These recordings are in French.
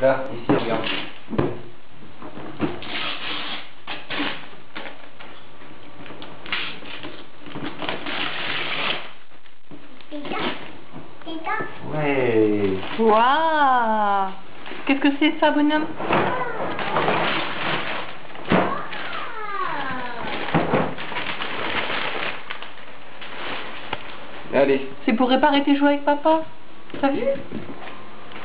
Là, ici, regarde. Ouais. Waouh! Qu'est-ce que c'est ça, bonhomme? Allez. C'est pour réparer tes jouets avec papa? T'as vu?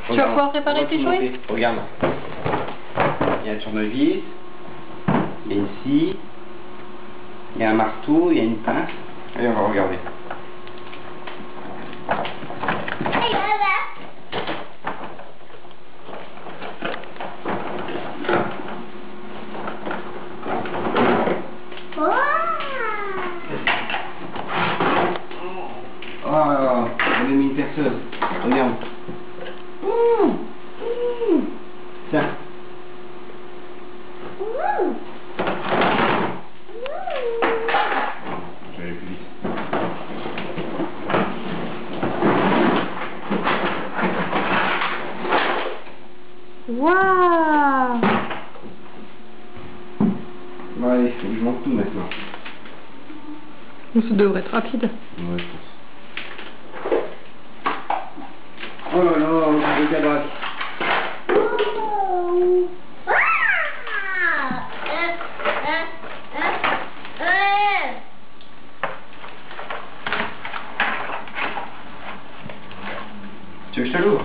Tu vas pouvoir réparer tes jouets? Regarde. Il y a un tournevis. Il y a une scie. Il y a un marteau. Il y a une pince. Allez, on va regarder. Oh, on a mis une perceuse. Regarde. Tiens. Je vais aller plus vite. Waouh! Bon, allez, il faut que je monte tout maintenant. Ça devrait être rapide. Ouais, je pense. Oh là là, le cadavre. Tu veux que je te l'ouvre?